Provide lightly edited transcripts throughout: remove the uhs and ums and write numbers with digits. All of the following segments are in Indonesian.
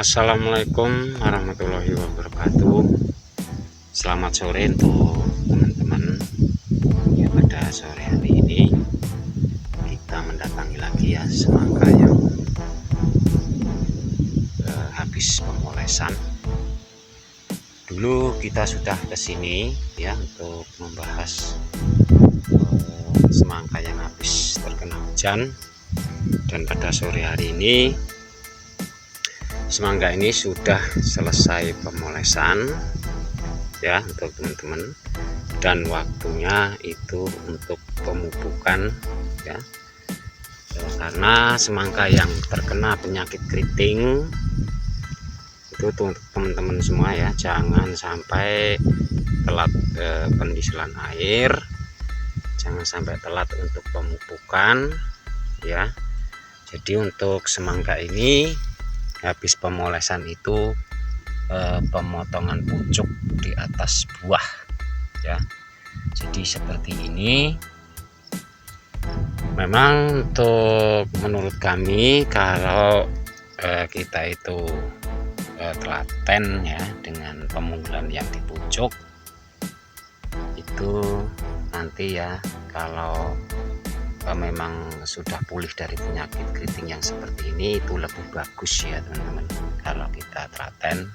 Assalamualaikum warahmatullahi wabarakatuh. Selamat sore untuk teman-teman ya. Pada sore hari ini kita mendatangi lagi ya semangka yang habis pemolesan. Dulu kita sudah kesini ya untuk membahas semangka yang habis terkena hujan, dan pada sore hari ini semangka ini sudah selesai pemolesan ya untuk teman-teman, dan waktunya itu untuk pemupukan ya, karena semangka yang terkena penyakit keriting itu untuk teman-teman semua ya, jangan sampai telat pendisilan air, jangan sampai telat untuk pemupukan ya. Jadi untuk semangka ini habis pemolesan itu pemotongan pucuk di atas buah ya. Jadi seperti ini. Memang untuk menurut kami kalau kita itu telaten ya dengan pemunggulan yang di pucuk itu nanti ya, kalau memang sudah pulih dari penyakit keriting yang seperti ini itu lebih bagus ya teman-teman kalau kita telaten,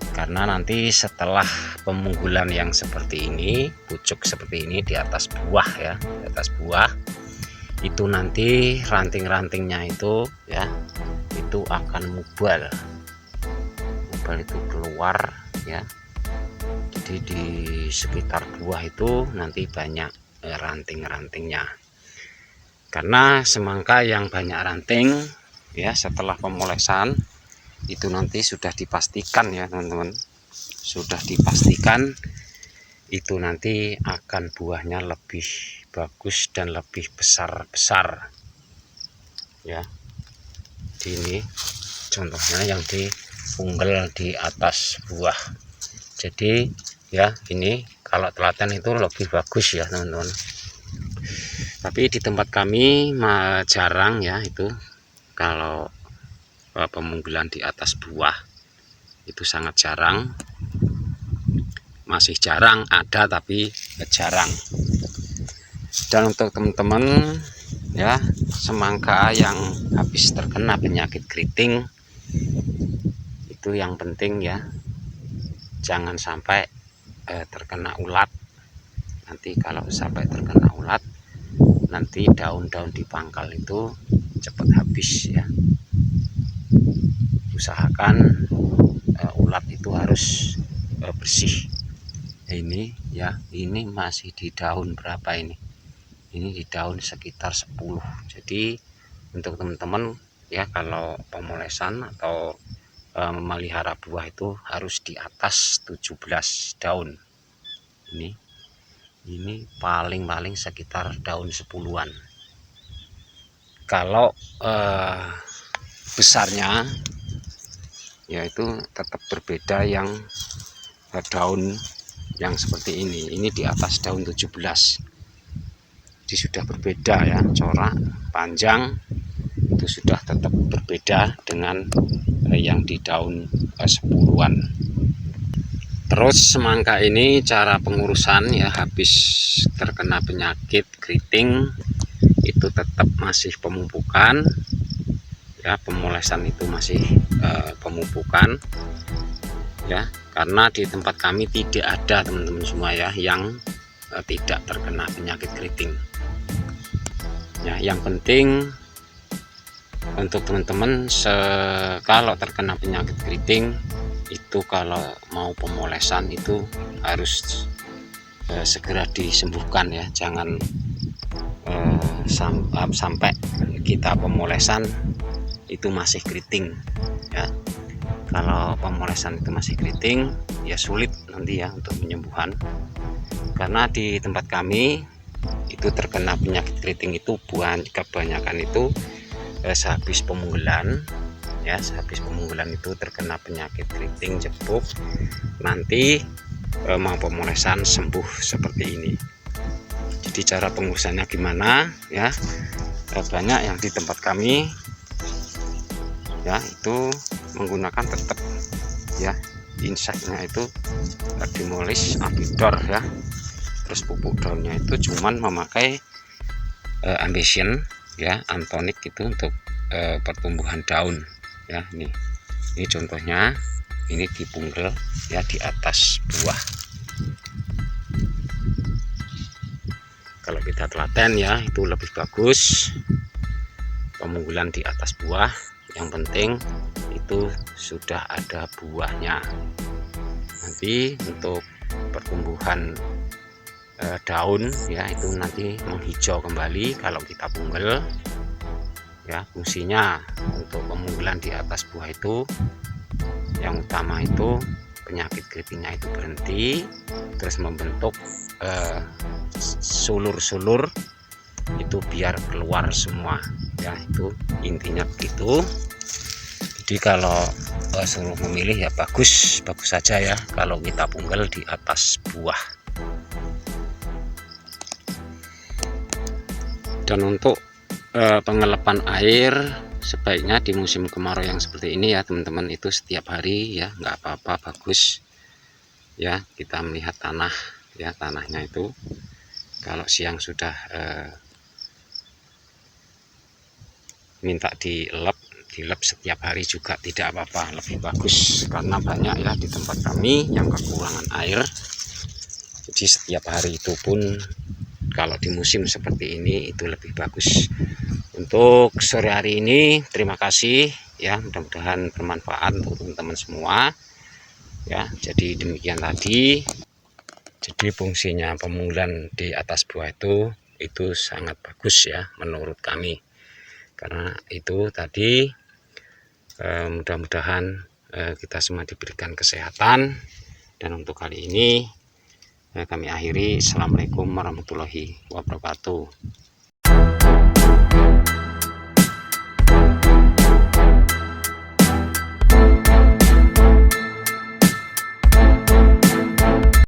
karena nanti setelah pemunggulan yang seperti ini, pucuk seperti ini di atas buah ya, di atas buah itu nanti ranting-rantingnya itu ya itu akan mubal itu keluar ya. Jadi di sekitar buah itu nanti banyak ranting-rantingnya, karena semangka yang banyak ranting ya setelah pemolesan itu nanti sudah dipastikan ya teman-teman, sudah dipastikan itu nanti akan buahnya lebih bagus dan lebih besar-besar ya. Ini contohnya yang dipunggal di atas buah. Jadi ya ini kalau telaten itu lebih bagus ya teman-teman. Tapi di tempat kami jarang ya itu kalau pemunggulan di atas buah itu sangat jarang, masih jarang ada tapi jarang. Dan untuk teman-teman ya, semangka yang habis terkena penyakit keriting itu yang penting ya jangan sampai terkena ulat. Nanti kalau sampai terkena ulat nanti daun-daun di pangkal itu cepat habis ya. Usahakan ulat itu harus bersih. Ini ya, ini masih di daun berapa ini di daun sekitar 10. Jadi untuk teman-teman ya kalau pemolesan atau memelihara buah itu harus di atas 17 daun. Ini paling sekitar daun 10-an. Kalau besarnya yaitu tetap berbeda, yang daun yang seperti ini di atas daun 17. Jadi sudah berbeda ya, corak panjang itu sudah tetap berbeda dengan yang di daun 10-an. Terus semangka ini cara pengurusan ya, habis terkena penyakit keriting itu tetap masih pemupukan ya, pemolesan itu masih pemupukan ya, karena di tempat kami tidak ada teman-teman semua ya yang tidak terkena penyakit keriting ya. Yang penting untuk teman-teman kalau terkena penyakit keriting itu kalau mau pemolesan itu harus segera disembuhkan ya, jangan sampai kita pemolesan itu masih keriting ya. Kalau pemolesan itu masih keriting ya sulit nanti ya untuk penyembuhan, karena di tempat kami itu terkena penyakit keriting itu kebanyakan itu sehabis pemunggulan ya, sehabis pemunggulan itu terkena penyakit keriting jepuk, nanti mau pemolesan sembuh seperti ini. Jadi cara pengurusannya gimana ya, banyak yang di tempat kami ya itu menggunakan tetap ya inseknya itu Dimolis Abidor ya. Terus pupuk daunnya itu cuman memakai Ambition ya, Antonic itu untuk pertumbuhan daun ya. Ini contohnya, ini dipungkel ya di atas buah. Kalau kita telaten ya, itu lebih bagus pemunggulan di atas buah. Yang penting itu sudah ada buahnya. Nanti untuk pertumbuhan daun ya, itu nanti menghijau kembali kalau kita punggel ya. Fungsinya untuk pemunggulan di atas buah itu yang utama itu penyakit creepingnya itu berhenti, terus membentuk sulur-sulur itu biar keluar semua ya. Itu intinya begitu. Jadi kalau suruh memilih ya bagus saja ya kalau kita punggel di atas buah. Dan untuk pengelepan air sebaiknya di musim kemarau yang seperti ini ya teman-teman, itu setiap hari ya, nggak apa-apa, bagus ya. Kita melihat tanah ya, tanahnya itu kalau siang sudah minta dilep setiap hari juga tidak apa-apa, lebih bagus karena banyak ya di tempat kami yang kekurangan air. Jadi setiap hari itu pun kalau di musim seperti ini itu lebih bagus. Untuk sore hari ini terima kasih ya, mudah-mudahan bermanfaat untuk teman-teman semua ya. Jadi demikian tadi. Jadi fungsinya pemunggulan di atas buah itu sangat bagus ya menurut kami. Karena itu tadi mudah-mudahan kita semua diberikan kesehatan. Dan untuk kali ini kami akhiri. Assalamualaikum warahmatullahi wabarakatuh.